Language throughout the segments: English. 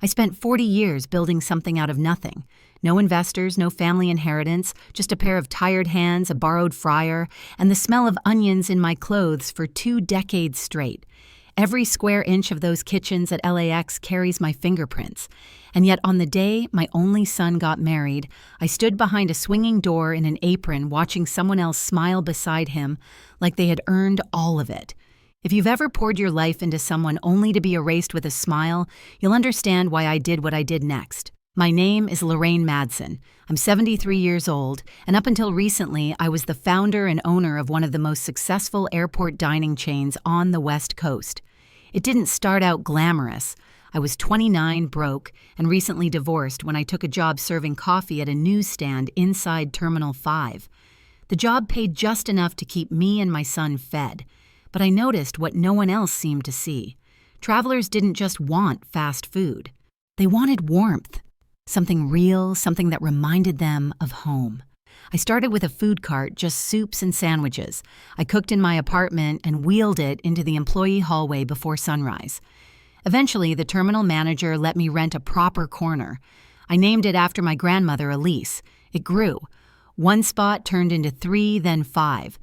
I spent 40 years building something out of nothing. No investors, no family inheritance, just a pair of tired hands, a borrowed fryer, and the smell of onions in my clothes for 2 decades straight. Every square inch of those kitchens at LAX carries my fingerprints. And yet on the day my only son got married, I stood behind a swinging door in an apron watching someone else smile beside him like they had earned all of it. If you've ever poured your life into someone only to be erased with a smile, you'll understand why I did what I did next. My name is Lorraine Madsen. I'm 73 years old, and up until recently, I was the founder and owner of one of the most successful airport dining chains on the West Coast. It didn't start out glamorous. I was 29, broke, and recently divorced when I took a job serving coffee at a newsstand inside Terminal 5. The job paid just enough to keep me and my son fed, but I noticed what no one else seemed to see. Travelers didn't just want fast food. They wanted warmth. Something real, something that reminded them of home. I started with a food cart, just soups and sandwiches. I cooked in my apartment and wheeled it into the employee hallway before sunrise. Eventually, the terminal manager let me rent a proper corner. I named it after my grandmother, Elise. It grew. One spot turned into 3, then 5.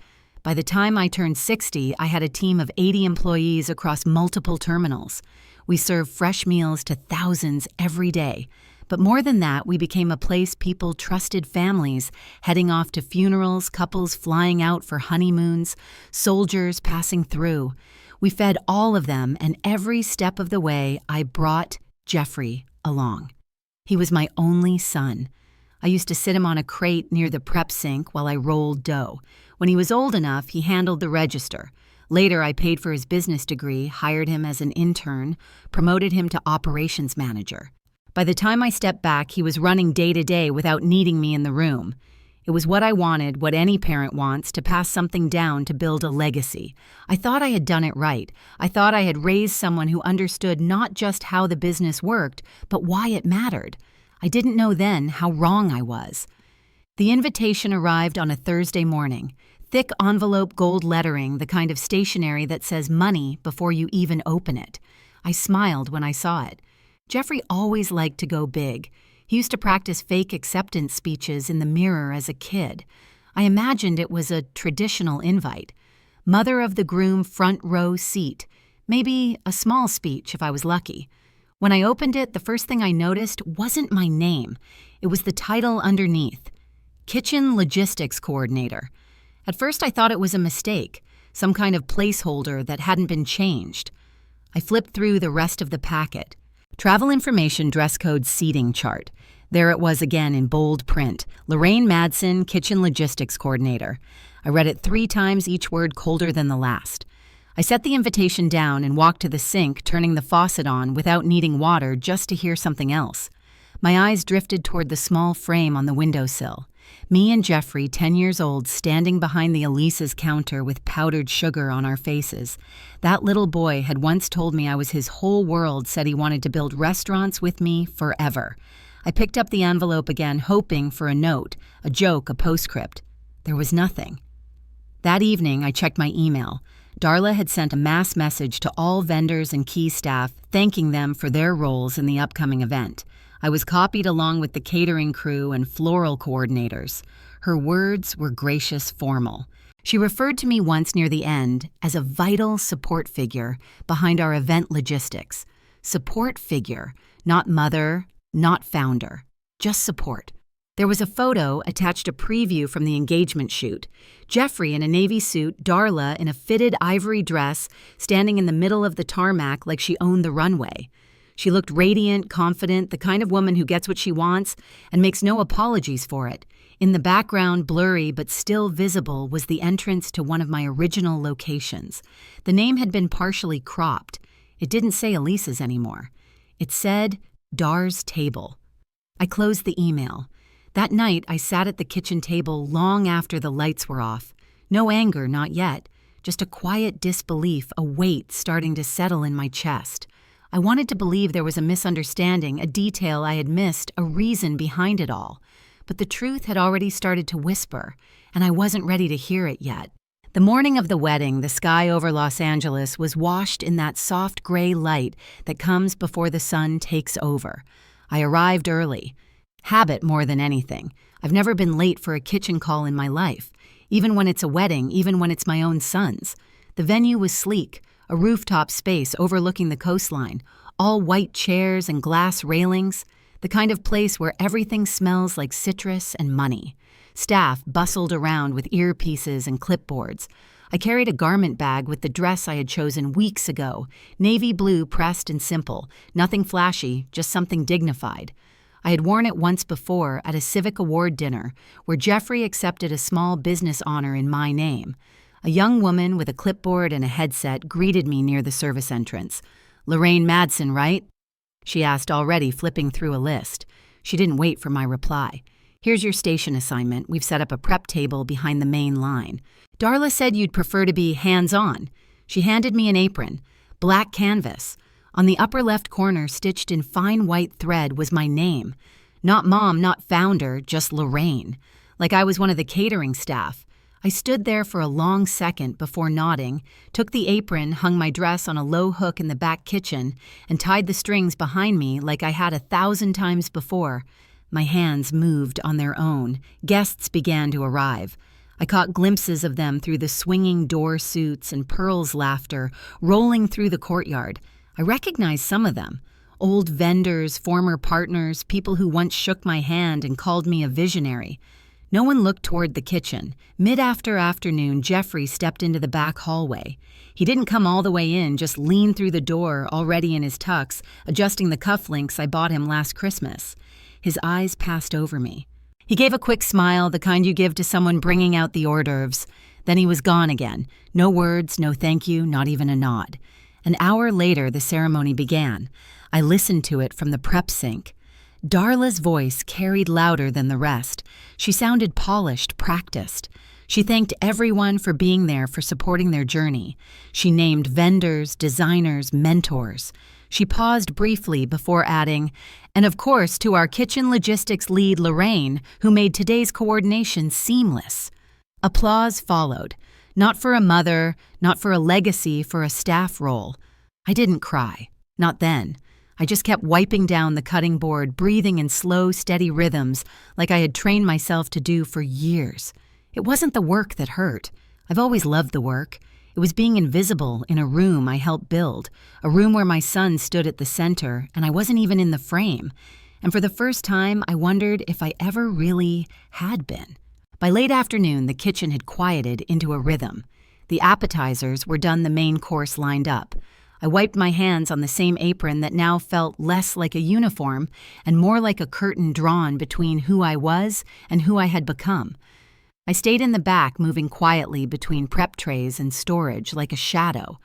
By the time I turned 60, I had a team of 80 employees across multiple terminals. We served fresh meals to thousands every day. But more than that, we became a place people trusted families, heading off to funerals, couples flying out for honeymoons, soldiers passing through. We fed all of them, and every step of the way, I brought Jeffrey along. He was my only son. I used to sit him on a crate near the prep sink while I rolled dough. When he was old enough, he handled the register. Later, I paid for his business degree, hired him as an intern, promoted him to operations manager. By the time I stepped back, he was running day to day without needing me in the room. It was what I wanted, what any parent wants, to pass something down to build a legacy. I thought I had done it right. I thought I had raised someone who understood not just how the business worked, but why it mattered. I didn't know then how wrong I was. The invitation arrived on a Thursday morning. Thick envelope gold lettering, the kind of stationery that says money before you even open it. I smiled when I saw it. Jeffrey always liked to go big. He used to practice fake acceptance speeches in the mirror as a kid. I imagined it was a traditional invite. Mother of the groom front row seat. Maybe a small speech if I was lucky. When I opened it, the first thing I noticed wasn't my name. It was the title underneath. Kitchen Logistics Coordinator. At first I thought it was a mistake, some kind of placeholder that hadn't been changed. I flipped through the rest of the packet. Travel information dress code seating chart. There it was again in bold print. Lorraine Madsen, Kitchen Logistics Coordinator. I read it 3 times, each word colder than the last. I set the invitation down and walked to the sink, turning the faucet on without needing water just to hear something else. My eyes drifted toward the small frame on the windowsill. Me and Jeffrey, 10 years old, standing behind the Elise's counter with powdered sugar on our faces. That little boy had once told me I was his whole world, said he wanted to build restaurants with me forever. I picked up the envelope again, hoping for a note, a joke, a postscript. There was nothing. That evening, I checked my email. Darla had sent a mass message to all vendors and key staff, thanking them for their roles in the upcoming event. I was copied along with the catering crew and floral coordinators. Her words were gracious, formal. She referred to me once near the end as a vital support figure behind our event logistics. Support figure, not mother, not founder, just support. There was a photo attached a preview from the engagement shoot. Jeffrey in a navy suit, Darla in a fitted ivory dress, standing in the middle of the tarmac like she owned the runway. She looked radiant, confident, the kind of woman who gets what she wants and makes no apologies for it. In the background, blurry but still visible, was the entrance to one of my original locations. The name had been partially cropped. It didn't say Elise's anymore. It said Dar's Table. I closed the email. That night, I sat at the kitchen table long after the lights were off. No anger, not yet. Just a quiet disbelief, a weight starting to settle in my chest. I wanted to believe there was a misunderstanding, a detail I had missed, a reason behind it all. But the truth had already started to whisper, and I wasn't ready to hear it yet. The morning of the wedding, the sky over Los Angeles was washed in that soft gray light that comes before the sun takes over. I arrived early. Habit more than anything. I've never been late for a kitchen call in my life, even when it's a wedding, even when it's my own son's. The venue was sleek, a rooftop space overlooking the coastline, all white chairs and glass railings, the kind of place where everything smells like citrus and money. Staff bustled around with earpieces and clipboards. I carried a garment bag with the dress I had chosen weeks ago, navy blue pressed and simple, nothing flashy, just something dignified. I had worn it once before at a civic award dinner where Jeffrey accepted a small business honor in my name. A young woman with a clipboard and a headset greeted me near the service entrance. "Lorraine Madsen, right?" she asked, already flipping through a list. She didn't wait for my reply. "Here's your station assignment. We've set up a prep table behind the main line. Darla said you'd prefer to be hands-on." She handed me an apron, black canvas. On the upper left corner, stitched in fine white thread, was my name. Not mom, not founder, just Lorraine. Like I was one of the catering staff. I stood there for a long second before nodding, took the apron, hung my dress on a low hook in the back kitchen, and tied the strings behind me like I had 1,000 times before. My hands moved on their own. Guests began to arrive. I caught glimpses of them through the swinging door suits and Pearl's laughter, rolling through the courtyard. I recognized some of them. Old vendors, former partners, people who once shook my hand and called me a visionary. No one looked toward the kitchen. Mid-afternoon, Jeffrey stepped into the back hallway. He didn't come all the way in, just leaned through the door, already in his tux, adjusting the cufflinks I bought him last Christmas. His eyes passed over me. He gave a quick smile, the kind you give to someone bringing out the hors d'oeuvres. Then he was gone again. No words, no thank you, not even a nod. An hour later, the ceremony began. I listened to it from the prep sink. Darla's voice carried louder than the rest. She sounded polished, practiced. She thanked everyone for being there, for supporting their journey. She named vendors, designers, mentors. She paused briefly before adding, "And of course to our kitchen logistics lead, Lorraine, who made today's coordination seamless." Applause followed. Not for a mother, not for a legacy, for a staff role. I didn't cry. Not then. I just kept wiping down the cutting board, breathing in slow, steady rhythms like I had trained myself to do for years. It wasn't the work that hurt. I've always loved the work. It was being invisible in a room I helped build, a room where my son stood at the center, and I wasn't even in the frame. And for the first time, I wondered if I ever really had been. By late afternoon, the kitchen had quieted into a rhythm. The appetizers were done, the main course lined up. I wiped my hands on the same apron that now felt less like a uniform and more like a curtain drawn between who I was and who I had become. I stayed in the back, moving quietly between prep trays and storage like a shadow.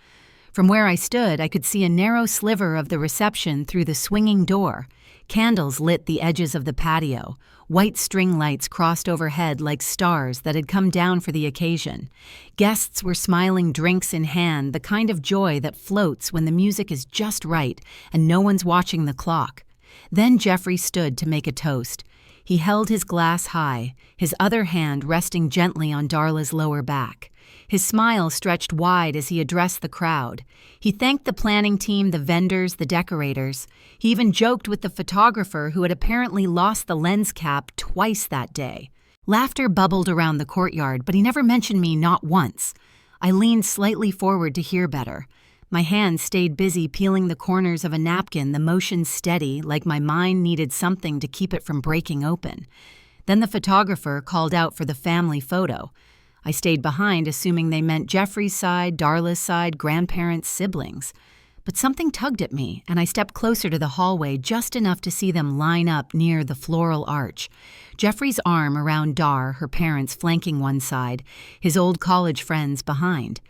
From where I stood, I could see a narrow sliver of the reception through the swinging door. Candles lit the edges of the patio. White string lights crossed overhead like stars that had come down for the occasion. Guests were smiling, drinks in hand, the kind of joy that floats when the music is just right and no one's watching the clock. Then Jeffrey stood to make a toast. He held his glass high, his other hand resting gently on Darla's lower back. His smile stretched wide as he addressed the crowd. He thanked the planning team, the vendors, the decorators. He even joked with the photographer who had apparently lost the lens cap twice that day. Laughter bubbled around the courtyard, but he never mentioned me, not once. I leaned slightly forward to hear better. My hands stayed busy peeling the corners of a napkin, the motion steady, like my mind needed something to keep it from breaking open. Then the photographer called out for the family photo. I stayed behind, assuming they meant Jeffrey's side, Darla's side, grandparents, siblings. But something tugged at me, and I stepped closer to the hallway just enough to see them line up near the floral arch. Jeffrey's arm around Dar, her parents flanking one side, his old college friends behind.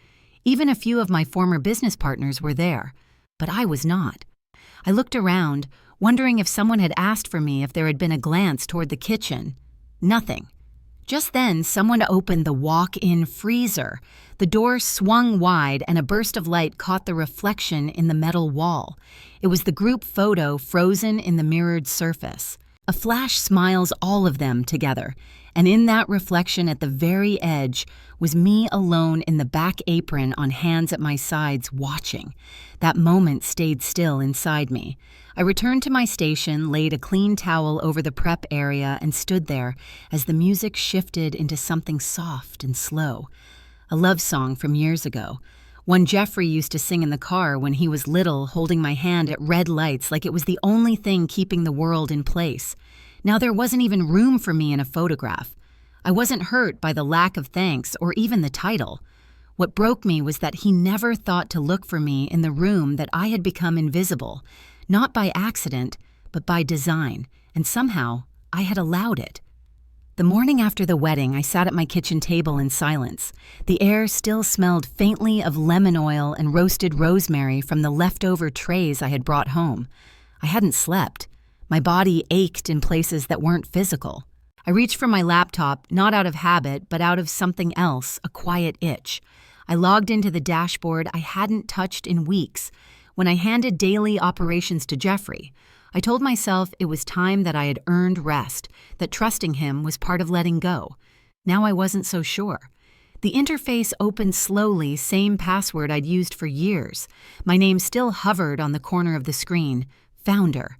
Even a few of my former business partners were there, but I was not. I looked around, wondering if someone had asked for me, if there had been a glance toward the kitchen. Nothing. Just then, someone opened the walk-in freezer. The door swung wide and a burst of light caught the reflection in the metal wall. It was the group photo frozen in the mirrored surface. A flash smiles all of them together, And in that reflection at the very edge was me alone in the back apron on hands at my sides watching. That moment stayed still inside me. I returned to my station, laid a clean towel over the prep area, and stood there as the music shifted into something soft and slow. A love song from years ago. One Jeffrey used to sing in the car when he was little, holding my hand at red lights like it was the only thing keeping the world in place. Now there wasn't even room for me in a photograph. I wasn't hurt by the lack of thanks or even the title. What broke me was that he never thought to look for me in the room that I had become invisible, not by accident, but by design, and somehow I had allowed it. The morning after the wedding, I sat at my kitchen table in silence. The air still smelled faintly of lemon oil and roasted rosemary from the leftover trays I had brought home. I hadn't slept. My body ached in places that weren't physical. I reached for my laptop, not out of habit, but out of something else, a quiet itch. I logged into the dashboard I hadn't touched in weeks. When I handed daily operations to Jeffrey, I told myself it was time that I had earned rest, that trusting him was part of letting go. Now I wasn't so sure. The interface opened slowly, same password I'd used for years. My name still hovered on the corner of the screen, Founder.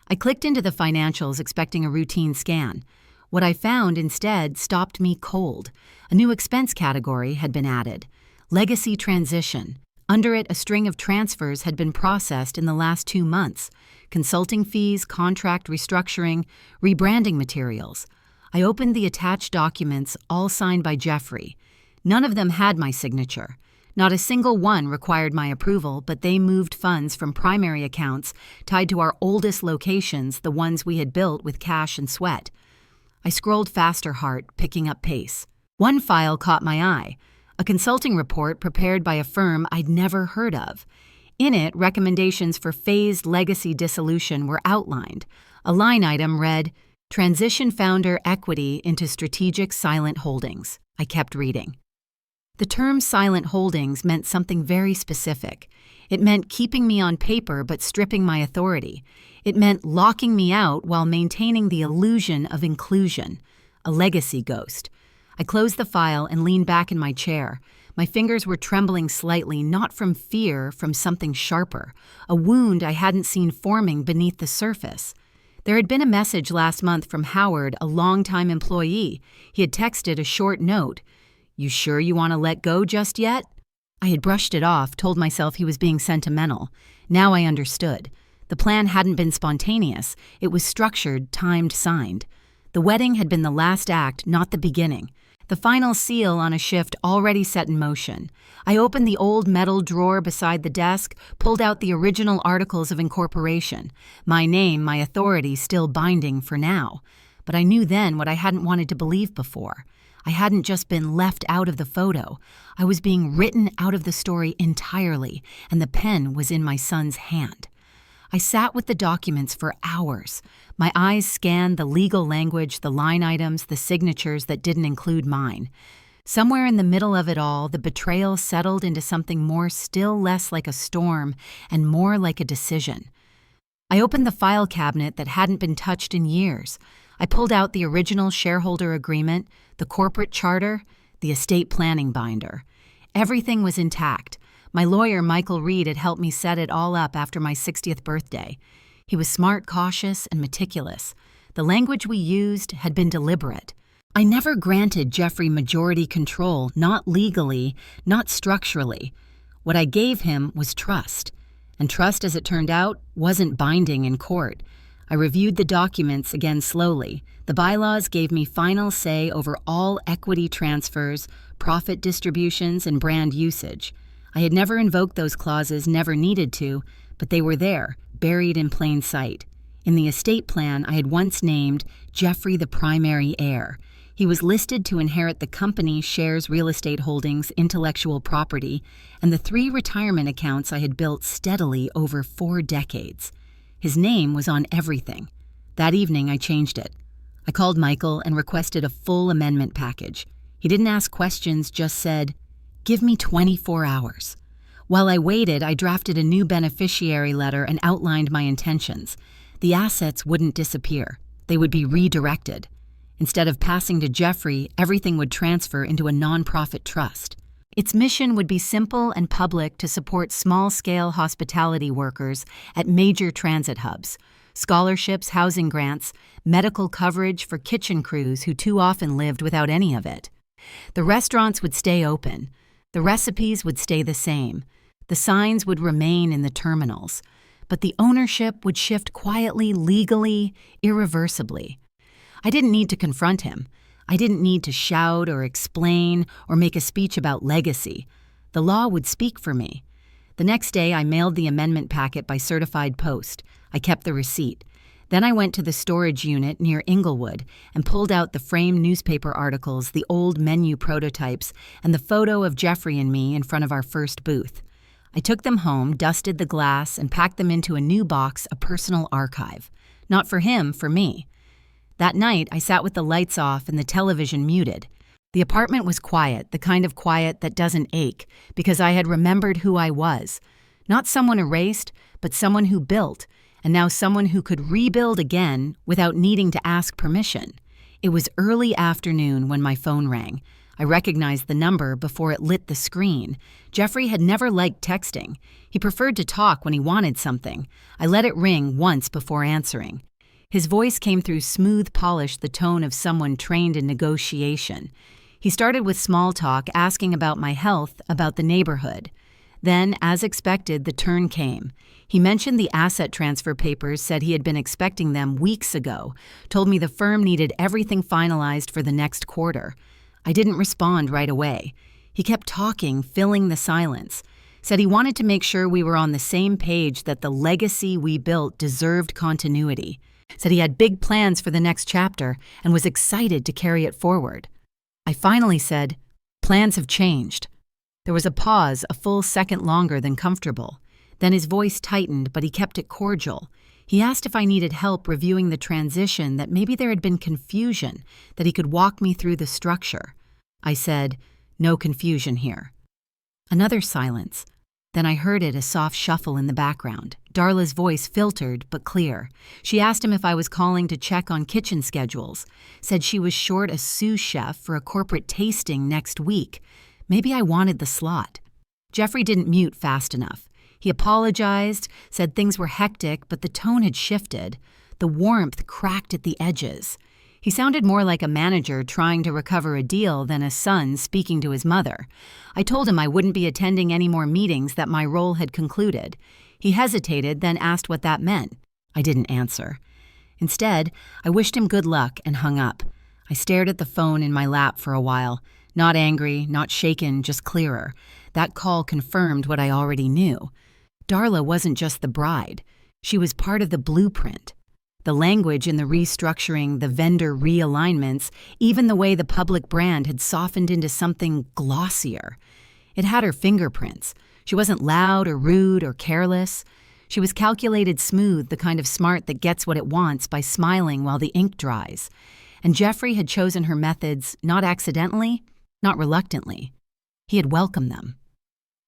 I clicked into the financials expecting a routine scan. What I found instead stopped me cold. A new expense category had been added. Legacy transition. Under it, a string of transfers had been processed in the last 2 months. Consulting fees, contract restructuring, rebranding materials. I opened the attached documents, all signed by Jeffrey. None of them had my signature. Not a single one required my approval, but they moved funds from primary accounts tied to our oldest locations, the ones we had built with cash and sweat. I scrolled faster, heart, picking up pace. One file caught my eye. A consulting report prepared by a firm I'd never heard of. In it, recommendations for phased legacy dissolution were outlined. A line item read, "Transition founder equity into strategic silent holdings." I kept reading. The term silent holdings meant something very specific. It meant keeping me on paper but stripping my authority. It meant locking me out while maintaining the illusion of inclusion. A legacy ghost. I closed the file and leaned back in my chair. My fingers were trembling slightly, not from fear, from something sharper, a wound I hadn't seen forming beneath the surface. There had been a message last month from Howard, a longtime employee. He had texted a short note. "You sure you want to let go just yet?" I had brushed it off, told myself he was being sentimental. Now I understood. The plan hadn't been spontaneous. It was structured, timed, signed. The wedding had been the last act, not the beginning. The final seal on a shift already set in motion. I opened the old metal drawer beside the desk, pulled out the original articles of incorporation. My name, my authority, still binding for now. But I knew then what I hadn't wanted to believe before. I hadn't just been left out of the photo. I was being written out of the story entirely, and the pen was in my son's hand. I sat with the documents for hours. My eyes scanned the legal language, the line items, the signatures that didn't include mine. Somewhere in the middle of it all, the betrayal settled into something more, still less like a storm and more like a decision. I opened the file cabinet that hadn't been touched in years. I pulled out the original shareholder agreement, the corporate charter, the estate planning binder. Everything was intact. My lawyer, Michael Reed, had helped me set it all up after my 60th birthday. He was smart, cautious, and meticulous. The language we used had been deliberate. I never granted Jeffrey majority control, not legally, not structurally. What I gave him was trust. And trust, as it turned out, wasn't binding in court. I reviewed the documents again slowly. The bylaws gave me final say over all equity transfers, profit distributions, and brand usage. I had never invoked those clauses, never needed to, but they were there, buried in plain sight. In the estate plan, I had once named Jeffrey the primary heir. He was listed to inherit the company, shares, real estate holdings, intellectual property, and the 3 retirement accounts I had built steadily over 4 decades. His name was on everything. That evening, I changed it. I called Michael and requested a full amendment package. He didn't ask questions, just said, "Give me 24 hours. While I waited, I drafted a new beneficiary letter and outlined my intentions. The assets wouldn't disappear. They would be redirected. Instead of passing to Jeffrey, everything would transfer into a nonprofit trust. Its mission would be simple and public to support small-scale hospitality workers at major transit hubs, scholarships, housing grants, medical coverage for kitchen crews who too often lived without any of it. The restaurants would stay open. The recipes would stay the same. The signs would remain in the terminals. But the ownership would shift quietly, legally, irreversibly. I didn't need to confront him. I didn't need to shout or explain or make a speech about legacy. The law would speak for me. The next day, I mailed the amendment packet by certified post. I kept the receipt. Then I went to the storage unit near Inglewood and pulled out the framed newspaper articles, the old menu prototypes, and the photo of Jeffrey and me in front of our first booth. I took them home, dusted the glass, and packed them into a new box, a personal archive. Not for him, for me. That night, I sat with the lights off and the television muted. The apartment was quiet, the kind of quiet that doesn't ache, because I had remembered who I was. Not someone erased, but someone who built, and now someone who could rebuild again without needing to ask permission. It was early afternoon when my phone rang. I recognized the number before it lit the screen. Jeffrey had never liked texting. He preferred to talk when he wanted something. I let it ring once before answering. His voice came through smooth polish, the tone of someone trained in negotiation. He started with small talk, asking about my health, about the neighborhood. Then, as expected, the turn came. He mentioned the asset transfer papers, said he had been expecting them weeks ago, told me the firm needed everything finalized for the next quarter. I didn't respond right away. He kept talking, filling the silence. Said he wanted to make sure we were on the same page, that the legacy we built deserved continuity. Said he had big plans for the next chapter and was excited to carry it forward. I finally said, "Plans have changed." There was a pause, a full second longer than comfortable. Then his voice tightened, but he kept it cordial. He asked if I needed help reviewing the transition, that maybe there had been confusion, that he could walk me through the structure. I said, "No confusion here." Another silence. Then I heard it, a soft shuffle in the background. Darla's voice filtered but clear. She asked him if I was calling to check on kitchen schedules. Said she was short a sous chef for a corporate tasting next week. Maybe I wanted the slot. Jeffrey didn't mute fast enough. He apologized, said things were hectic, but the tone had shifted. The warmth cracked at the edges. He sounded more like a manager trying to recover a deal than a son speaking to his mother. I told him I wouldn't be attending any more meetings, that my role had concluded. He hesitated, then asked what that meant. I didn't answer. Instead, I wished him good luck and hung up. I stared at the phone in my lap for a while. Not angry, not shaken, just clearer. That call confirmed what I already knew. Darla wasn't just the bride. She was part of the blueprint. The language in the restructuring, the vendor realignments, even the way the public brand had softened into something glossier. It had her fingerprints. She wasn't loud or rude or careless. She was calculated smooth, the kind of smart that gets what it wants by smiling while the ink dries. And Jeffrey had chosen her methods, not accidentally, not reluctantly. He had welcomed them.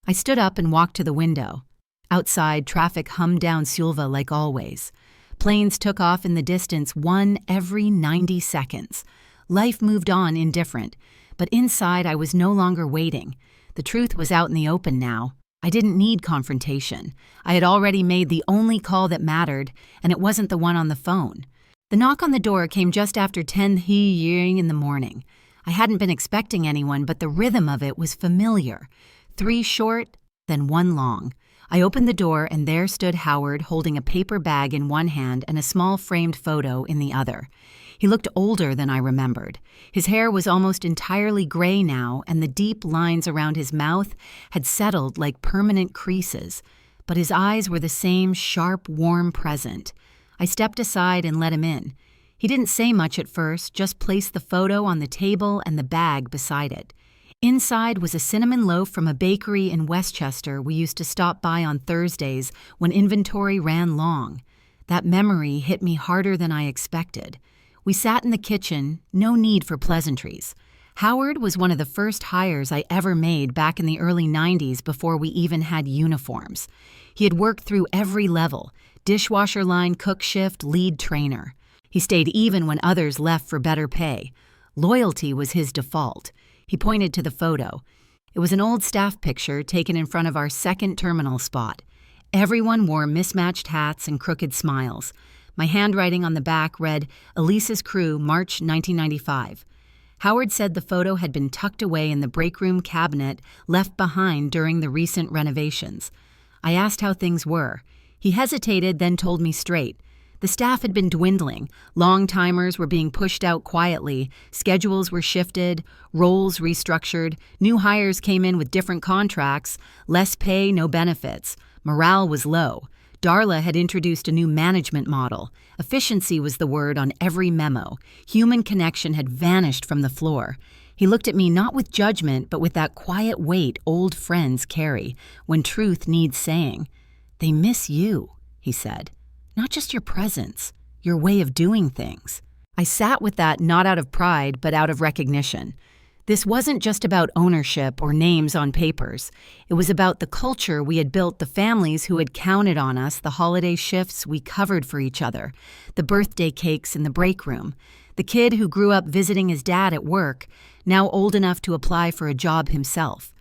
I stood up and walked to the window. Outside, traffic hummed down Sulva like always. Planes took off in the distance, one every 90 seconds. Life moved on indifferent, but inside I was no longer waiting. The truth was out in the open now. I didn't need confrontation. I had already made the only call that mattered, and it wasn't the one on the phone. The knock on the door came just after 10 in the morning. I hadn't been expecting anyone, but the rhythm of it was familiar. 3 short, then 1 long. I opened the door, and there stood Howard holding a paper bag in one hand and a small framed photo in the other. He looked older than I remembered. His hair was almost entirely gray now, and the deep lines around his mouth had settled like permanent creases. But his eyes were the same sharp, warm present. I stepped aside and let him in. He didn't say much at first, just placed the photo on the table and the bag beside it. Inside was a cinnamon loaf from a bakery in Westchester we used to stop by on Thursdays when inventory ran long. That memory hit me harder than I expected. We sat in the kitchen, no need for pleasantries. Howard was one of the first hires I ever made back in the early 90s before we even had uniforms. He had worked through every level: dishwasher line, cook shift, lead trainer. He stayed even when others left for better pay. Loyalty was his default. He pointed to the photo. It was an old staff picture taken in front of our second terminal spot. Everyone wore mismatched hats and crooked smiles. My handwriting on the back read, "Elisa's Crew, March 1995. Howard said the photo had been tucked away in the break room cabinet left behind during the recent renovations. I asked how things were. He hesitated, then told me straight. The staff had been dwindling. Long-timers were being pushed out quietly. Schedules were shifted, roles restructured. New hires came in with different contracts. Less pay, no benefits. Morale was low. Darla had introduced a new management model. Efficiency was the word on every memo. Human connection had vanished from the floor. He looked at me not with judgment, but with that quiet weight old friends carry when truth needs saying. "They miss you," he said. "Not just your presence, your way of doing things." I sat with that not out of pride, but out of recognition. This wasn't just about ownership or names on papers. It was about the culture we had built, the families who had counted on us, the holiday shifts we covered for each other, the birthday cakes in the break room, the kid who grew up visiting his dad at work, now old enough to apply for a job himself.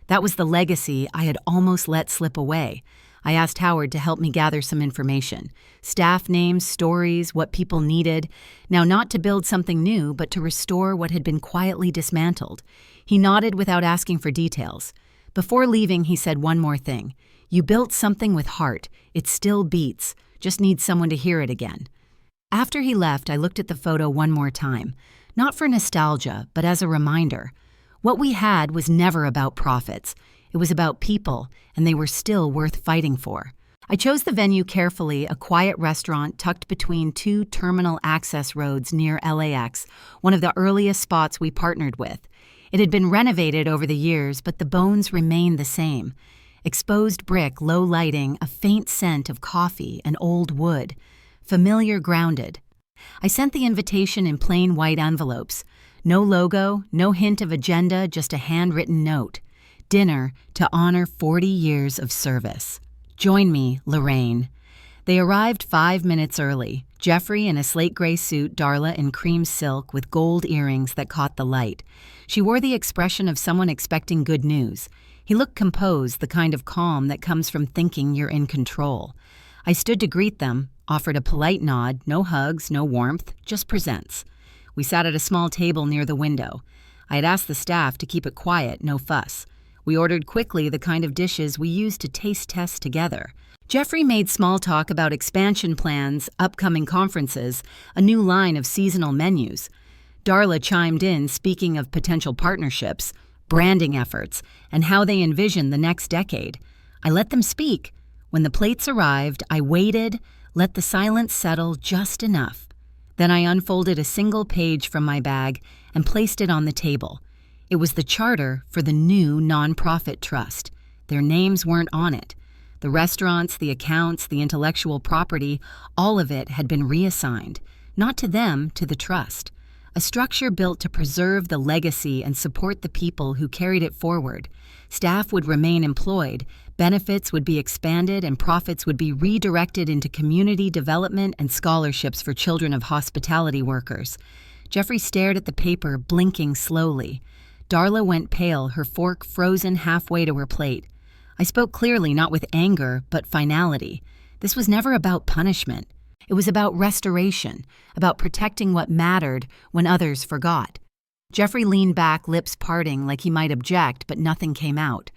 That was the legacy I had almost let slip away. I asked Howard to help me gather some information. Staff names, stories, what people needed. Now not to build something new, but to restore what had been quietly dismantled. He nodded without asking for details. Before leaving, he said one more thing. "You built something with heart. It still beats. Just needs someone to hear it again." After he left, I looked at the photo one more time. Not for nostalgia, but as a reminder. What we had was never about profits. It was about people, and they were still worth fighting for. I chose the venue carefully, a quiet restaurant tucked between two terminal access roads near LAX, one of the earliest spots we partnered with. It had been renovated over the years, but the bones remained the same. Exposed brick, low lighting, a faint scent of coffee and old wood. Familiar, grounded. I sent the invitation in plain white envelopes. No logo, no hint of agenda, just a handwritten note. Dinner to honor 40 years of service. Join me, Lorraine. They arrived 5 minutes early. Jeffrey in a slate gray suit, Darla in cream silk with gold earrings that caught the light. She wore the expression of someone expecting good news. He looked composed, the kind of calm that comes from thinking you're in control. I stood to greet them, offered a polite nod, no hugs, no warmth, just presents. We sat at a small table near the window. I had asked the staff to keep it quiet, no fuss. We ordered quickly the kind of dishes we used to taste test together. Jeffrey made small talk about expansion plans, upcoming conferences, a new line of seasonal menus. Darla chimed in, speaking of potential partnerships, branding efforts, and how they envision the next decade. I let them speak. When the plates arrived, I waited, let the silence settle just enough. Then I unfolded a single page from my bag and placed it on the table. It was the charter for the new nonprofit trust. Their names weren't on it. The restaurants, the accounts, the intellectual property, all of it had been reassigned. Not to them, to the trust. A structure built to preserve the legacy and support the people who carried it forward. Staff would remain employed, benefits would be expanded, and profits would be redirected into community development and scholarships for children of hospitality workers. Jeffrey stared at the paper, blinking slowly. Darla went pale, her fork frozen halfway to her plate. I spoke clearly, not with anger, but finality. This was never about punishment. It was about restoration, about protecting what mattered when others forgot. Jeffrey leaned back, lips parting like he might object, but nothing came out.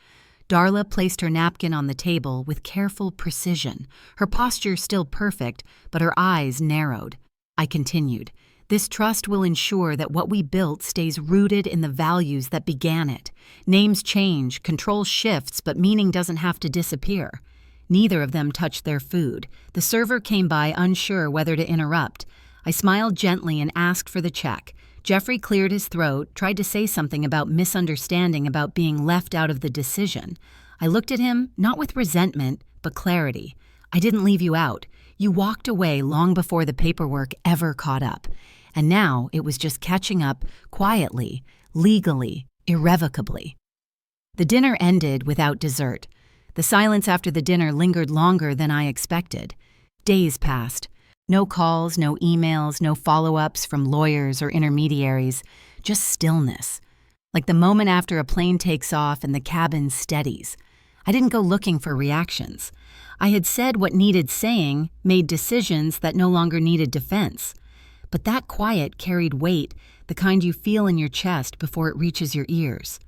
Darla placed her napkin on the table with careful precision, her posture still perfect, but her eyes narrowed. I continued. This trust will ensure that what we built stays rooted in the values that began it. Names change, control shifts, but meaning doesn't have to disappear. Neither of them touched their food. The server came by, unsure whether to interrupt. I smiled gently and asked for the check. Jeffrey cleared his throat, tried to say something about misunderstanding, about being left out of the decision. I looked at him, not with resentment, but clarity. I didn't leave you out. You walked away long before the paperwork ever caught up. And now it was just catching up quietly, legally, irrevocably. The dinner ended without dessert. The silence after the dinner lingered longer than I expected. Days passed. No calls, no emails, no follow-ups from lawyers or intermediaries, just stillness. Like the moment after a plane takes off and the cabin steadies. I didn't go looking for reactions. I had said what needed saying, made decisions that no longer needed defense. But that quiet carried weight, the kind you feel in your chest before it reaches your ears.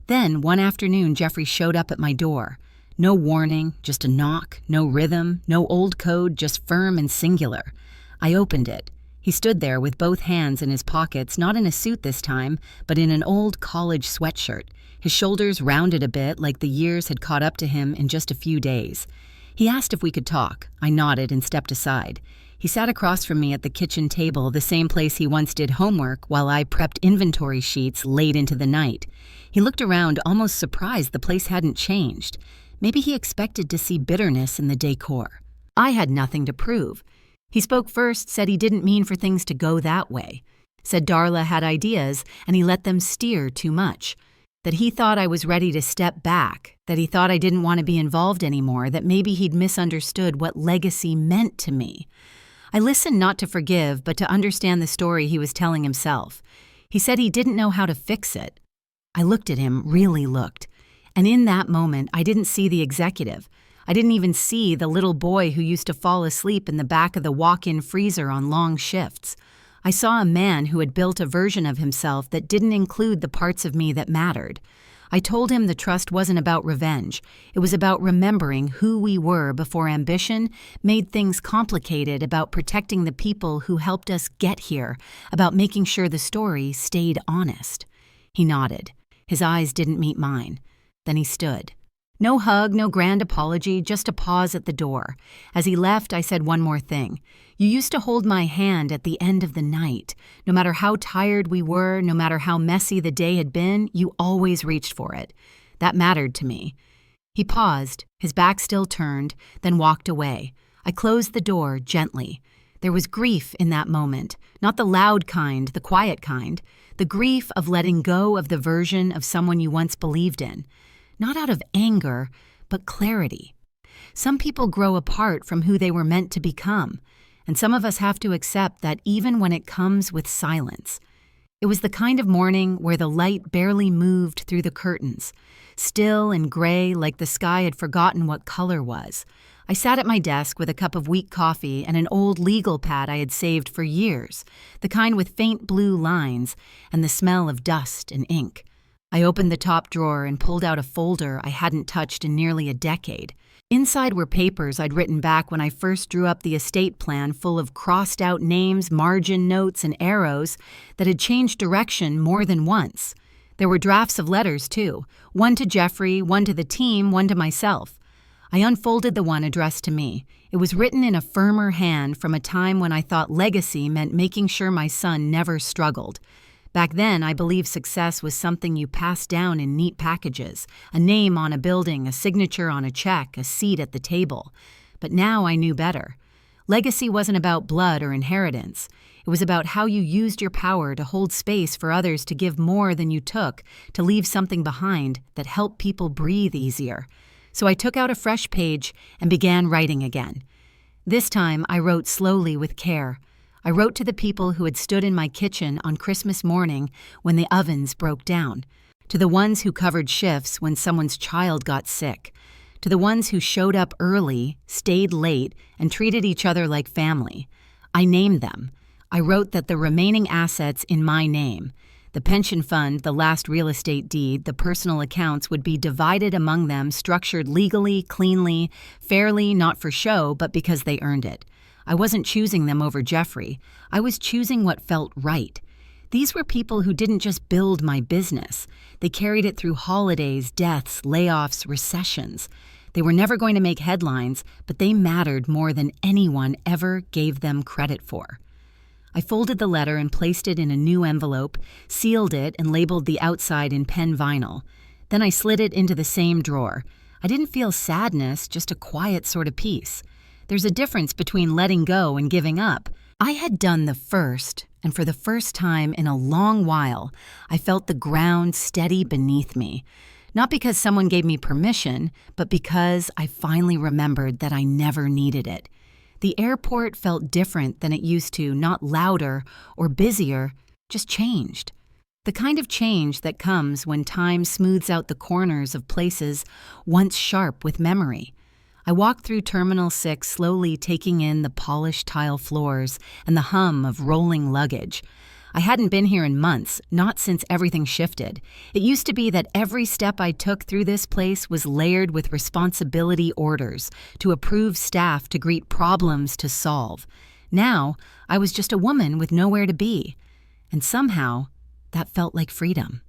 Then, one afternoon, Jeffrey showed up at my door. No warning, just a knock, no rhythm, no old code, just firm and singular. I opened it. He stood there with both hands in his pockets, not in a suit this time, but in an old college sweatshirt, his shoulders rounded a bit like the years had caught up to him in just a few days. He asked if we could talk. I nodded and stepped aside. He sat across from me at the kitchen table, the same place he once did homework while I prepped inventory sheets late into the night. He looked around, almost surprised the place hadn't changed. Maybe he expected to see bitterness in the decor. I had nothing to prove. He spoke first, said he didn't mean for things to go that way. Said Darla had ideas, and he let them steer too much. That he thought I was ready to step back, that he thought I didn't want to be involved anymore, that maybe he'd misunderstood what legacy meant to me. I listened not to forgive, but to understand the story he was telling himself. He said he didn't know how to fix it. I looked at him, really looked. And in that moment, I didn't see the executive. I didn't even see the little boy who used to fall asleep in the back of the walk-in freezer on long shifts. I saw a man who had built a version of himself that didn't include the parts of me that mattered. I told him the trust wasn't about revenge. It was about remembering who we were before ambition made things complicated, about protecting the people who helped us get here, about making sure the story stayed honest. He nodded. His eyes didn't meet mine. Then he stood. No hug, no grand apology, just a pause at the door. As he left, I said one more thing. You used to hold my hand at the end of the night. No matter how tired we were, no matter how messy the day had been, you always reached for it. That mattered to me. He paused, his back still turned, then walked away. I closed the door gently. There was grief in that moment, not the loud kind, the quiet kind. The grief of letting go of the version of someone you once believed in. Not out of anger, but clarity. Some people grow apart from who they were meant to become, and some of us have to accept that even when it comes with silence. It was the kind of morning where the light barely moved through the curtains, still and gray like the sky had forgotten what color was. I sat at my desk with a cup of weak coffee and an old legal pad I had saved for years, the kind with faint blue lines and the smell of dust and ink. I opened the top drawer and pulled out a folder I hadn't touched in nearly a decade. Inside were papers I'd written back when I first drew up the estate plan, full of crossed-out names, margin notes, and arrows that had changed direction more than once. There were drafts of letters, too, one to Jeffrey, one to the team, one to myself. I unfolded the one addressed to me. It was written in a firmer hand from a time when I thought legacy meant making sure my son never struggled. Back then, I believed success was something you passed down in neat packages, a name on a building, a signature on a check, a seat at the table. But now I knew better. Legacy wasn't about blood or inheritance. It was about how you used your power to hold space for others, to give more than you took, to leave something behind that helped people breathe easier. So I took out a fresh page and began writing again. This time, I wrote slowly with care. I wrote to the people who had stood in my kitchen on Christmas morning when the ovens broke down, to the ones who covered shifts when someone's child got sick, to the ones who showed up early, stayed late, and treated each other like family. I named them. I wrote that the remaining assets in my name, the pension fund, the last real estate deed, the personal accounts, would be divided among them, structured legally, cleanly, fairly, not for show, but because they earned it. I wasn't choosing them over Jeffrey. I was choosing what felt right. These were people who didn't just build my business. They carried it through holidays, deaths, layoffs, recessions. They were never going to make headlines, but they mattered more than anyone ever gave them credit for. I folded the letter and placed it in a new envelope, sealed it, and labeled the outside in pen vinyl. Then I slid it into the same drawer. I didn't feel sadness, just a quiet sort of peace. There's a difference between letting go and giving up. I had done the first, and for the first time in a long while, I felt the ground steady beneath me. Not because someone gave me permission, but because I finally remembered that I never needed it. The airport felt different than it used to, not louder or busier, just changed. The kind of change that comes when time smooths out the corners of places once sharp with memory. I walked through Terminal 6, slowly taking in the polished tile floors and the hum of rolling luggage. I hadn't been here in months, not since everything shifted. It used to be that every step I took through this place was layered with responsibility orders, to approve staff, to greet problems, to solve. Now, I was just a woman with nowhere to be. And somehow, that felt like freedom.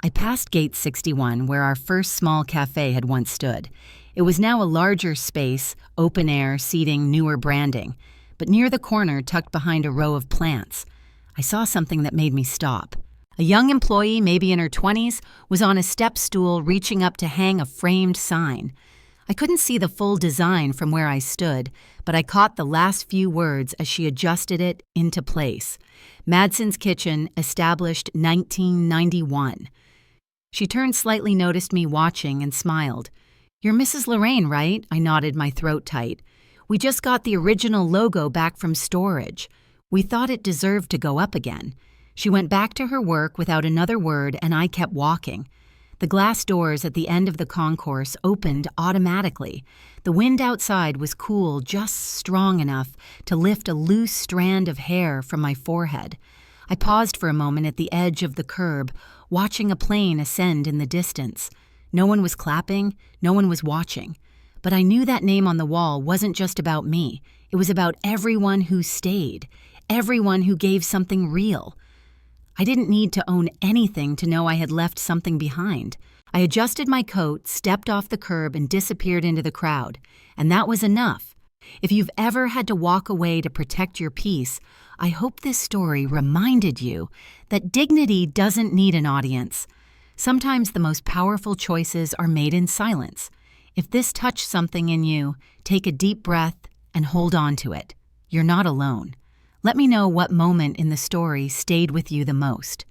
I passed Gate 61, where our first small cafe had once stood. It was now a larger space, open air, seating, newer branding. But near the corner, tucked behind a row of plants, I saw something that made me stop. A young employee, maybe in her 20s, was on a step stool reaching up to hang a framed sign. I couldn't see the full design from where I stood, but I caught the last few words as she adjusted it into place. Madsen's Kitchen, established 1991. She turned slightly, noticed me watching, and smiled. "You're Mrs. Lorraine, right?" I nodded, my throat tight. "We just got the original logo back from storage. We thought it deserved to go up again." She went back to her work without another word, and I kept walking. The glass doors at the end of the concourse opened automatically. The wind outside was cool, just strong enough to lift a loose strand of hair from my forehead. I paused for a moment at the edge of the curb, watching a plane ascend in the distance. No one was clapping, no one was watching. But I knew that name on the wall wasn't just about me. It was about everyone who stayed, everyone who gave something real. I didn't need to own anything to know I had left something behind. I adjusted my coat, stepped off the curb, and disappeared into the crowd. And that was enough. If you've ever had to walk away to protect your peace, I hope this story reminded you that dignity doesn't need an audience. Sometimes the most powerful choices are made in silence. If this touched something in you, take a deep breath and hold on to it. You're not alone. Let me know what moment in the story stayed with you the most.